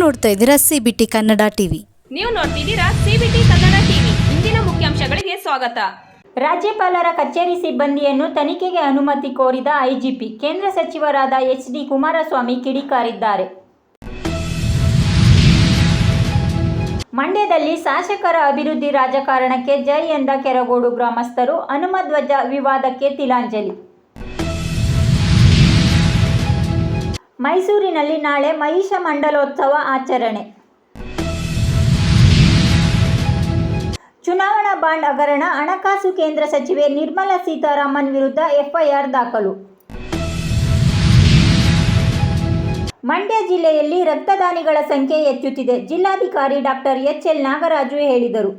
ನೋಡ್ತಾ ಇದ್ದೀರಾ CBT Kannada TV. ನೀವು ನೋಡ್ತಿದ್ದೀರಾ ಸಿಬಿಟಿ ಕನ್ನಡ ಟಿವಿ. ಇಂದಿನ ಮುಖ್ಯಾಂಶಗಳಿಗೆ ಸ್ವಾಗತ. ರಾಜ್ಯಪಾಲರ ಕಚೇರಿ ಸಿಬ್ಬಂದಿಯನ್ನು ತನಿಖೆಗೆ ಅನುಮತಿ ಕೋರಿದ ಐಜಿಪಿ. ಕೇಂದ್ರ ಸಚಿವರಾದ ಎಚ್.ಡಿ. ಕುಮಾರಸ್ವಾಮಿ ಕಿಡಿಕಾರಿದ್ದಾರೆ. ಮಂಡ್ಯದಲ್ಲಿ ಶಾಸಕರ ಅಭಿವೃದ್ಧಿ ರಾಜಕಾರಣಕ್ಕೆ ಜೈ ಎಂದ ಕೆರಗೋಡು ಗ್ರಾಮಸ್ಥರು. ಹನುಮಧ್ವಜ ವಿವಾದಕ್ಕೆ ತಿಲಾಂಜಲಿ. ಮೈಸೂರಿನಲ್ಲಿ ನಾಳೆ ಮಹಿಷ ಮಂಡಲೋತ್ಸವ ಆಚರಣೆ. ಚುನಾವಣಾ ಬಾಂಡ್ ಹಗರಣ, ಹಣಕಾಸು ಕೇಂದ್ರ ಸಚಿವೆ ನಿರ್ಮಲಾ ಸೀತಾರಾಮನ್ ವಿರುದ್ಧ ಎಫ್ಐಆರ್ ದಾಖಲು. ಮಂಡ್ಯ ಜಿಲ್ಲೆಯಲ್ಲಿ ರಕ್ತದಾನಿಗಳ ಸಂಖ್ಯೆ ಹೆಚ್ಚುತ್ತಿದೆ. ಜಿಲ್ಲಾಧಿಕಾರಿ ಡಾಕ್ಟರ್ ಎಚ್.ಎಲ್. ನಾಗರಾಜು ಹೇಳಿದರು.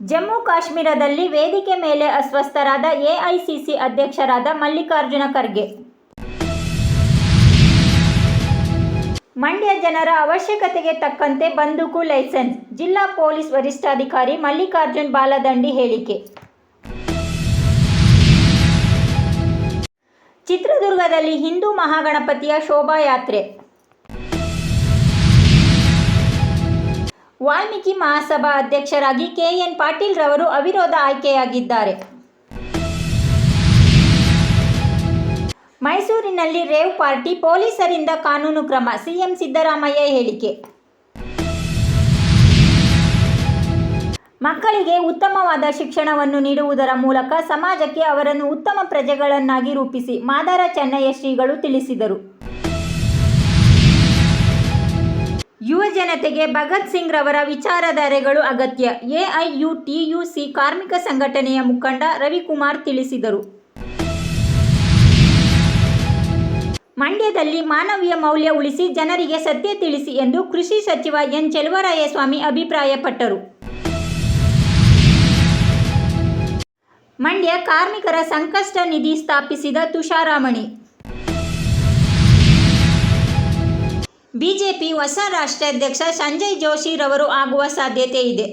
ಜಮ್ಮು ಕಾಶ್ಮೀರದಲ್ಲಿ ವೇದಿಕೆ ಮೇಲೆ ಅಸ್ವಸ್ಥರಾದ ಎಐಸಿಸಿ ಅಧ್ಯಕ್ಷರಾದ ಮಲ್ಲಿಕಾರ್ಜುನ ಖರ್ಗೆ. ಮಂಡ್ಯ ಜನರ ಅವಶ್ಯಕತೆಗೆ ತಕ್ಕಂತೆ ಬಂದೂಕು ಲೈಸೆನ್ಸ್. ಜಿಲ್ಲಾ ಪೊಲೀಸ್ ವರಿಷ್ಠಾಧಿಕಾರಿ ಮಲ್ಲಿಕಾರ್ಜುನ್ ಬಾಲದಂಡಿ ಹೇಳಿಕೆ. ಚಿತ್ರದುರ್ಗದಲ್ಲಿ ಹಿಂದೂ ಮಹಾಗಣಪತಿಯ ಶೋಭಾಯಾತ್ರೆ. ವಾಲ್ಮೀಕಿ ಮಹಾಸಭಾ ಅಧ್ಯಕ್ಷರಾಗಿ ಕೆ.ಎನ್. ಪಾಟೀಲ್ ರವರು ಅವಿರೋಧ ಆಯ್ಕೆಯಾಗಿದ್ದಾರೆ. ಮೈಸೂರಿನಲ್ಲಿ ರೇವ್ ಪಾರ್ಟಿ, ಪೊಲೀಸರಿಂದ ಕಾನೂನು ಕ್ರಮ. ಸಿಎಂ ಸಿದ್ದರಾಮಯ್ಯ ಹೇಳಿಕೆ. ಮಕ್ಕಳಿಗೆ ಉತ್ತಮವಾದ ಶಿಕ್ಷಣವನ್ನು ನೀಡುವುದರ ಮೂಲಕ ಸಮಾಜಕ್ಕೆ ಅವರನ್ನು ಉತ್ತಮ ಪ್ರಜೆಗಳನ್ನಾಗಿ ರೂಪಿಸಿ ಮಾದಾರ ಚೆನ್ನಯ್ಯ ಶ್ರೀಗಳು ತಿಳಿಸಿದರು. ಯುವ ಜನತೆಗೆ ಭಗತ್ ಸಿಂಗ್ ರವರ ವಿಚಾರಧಾರೆಗಳು ಅಗತ್ಯ. ಎಐಯುಟಿಯುಸಿ ಕಾರ್ಮಿಕ ಸಂಘಟನೆಯ ಮುಖಂಡ ರವಿಕುಮಾರ್ ತಿಳಿಸಿದರು. ಮಂಡ್ಯದಲ್ಲಿ ಮಾನವೀಯ ಮೌಲ್ಯ ಉಳಿಸಿ ಜನರಿಗೆ ಸತ್ಯ ತಿಳಿಸಿ ಎಂದು ಕೃಷಿ ಸಚಿವ ಎನ್. ಚೆಲುವರಾಯಸ್ವಾಮಿ ಅಭಿಪ್ರಾಯಪಟ್ಟರು. ಮಂಡ್ಯ ಕಾರ್ಮಿಕರ ಸಂಕಷ್ಟ ನಿಧಿ ಸ್ಥಾಪಿಸಿದ ತುಷಾರಮಣಿ. ಬಿಜೆಪಿ ಹೊಸ ರಾಷ್ಟ್ರಾಧ್ಯಕ್ಷ ಸಂಜಯ್ ಜೋಶಿ ರವರು ಆಗುವ ಸಾಧ್ಯತೆ ಇದೆ.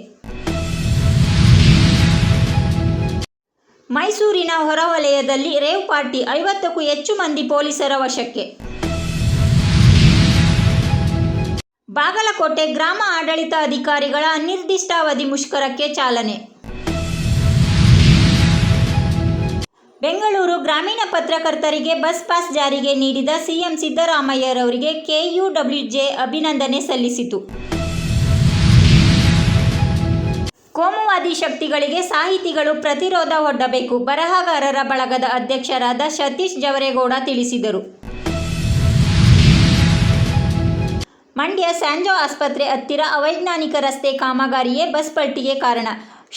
ಮೈಸೂರಿನ ಹೊರವಲಯದಲ್ಲಿ ರೇವ್ ಪಾರ್ಟಿ, 50ಕ್ಕೂ ಹೆಚ್ಚು ಮಂದಿ ಪೊಲೀಸರ ವಶಕ್ಕೆ. ಬಾಗಲಕೋಟೆ ಗ್ರಾಮ ಆಡಳಿತ ಅಧಿಕಾರಿಗಳ ಅನಿರ್ದಿಷ್ಟಾವಧಿ ಮುಷ್ಕರಕ್ಕೆ ಚಾಲನೆ. ಬೆಂಗಳೂರು ಗ್ರಾಮೀಣ ಪತ್ರಕರ್ತರಿಗೆ ಬಸ್ ಪಾಸ್ ಜಾರಿಗೆ ನೀಡಿದ ಸಿಎಂ ಸಿದ್ದರಾಮಯ್ಯರವರಿಗೆ ಕೆಯುಡಬ್ಲ್ಯೂಜೆ ಅಭಿನಂದನೆ ಸಲ್ಲಿಸಿತು. ಕೋಮುವಾದಿ ಶಕ್ತಿಗಳಿಗೆ ಸಾಹಿತಿಗಳು ಪ್ರತಿರೋಧ ಒಡ್ಡಬೇಕು. ಬರಹಗಾರರ ಬಳಗದ ಅಧ್ಯಕ್ಷರಾದ ಸತೀಶ್ ಜವರೇಗೌಡ ತಿಳಿಸಿದರು. ಮಂಡ್ಯ ಸ್ಯಾಂಜೋ ಆಸ್ಪತ್ರೆ ಹತ್ತಿರ ಅವೈಜ್ಞಾನಿಕ ರಸ್ತೆ ಕಾಮಗಾರಿಯೇ ಬಸ್ ಪಲ್ಟಿಗೆ ಕಾರಣ.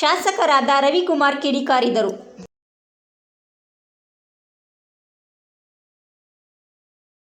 ಶಾಸಕರಾದ ರವಿಕುಮಾರ್ ಕಿಡಿಕಾರಿದರು.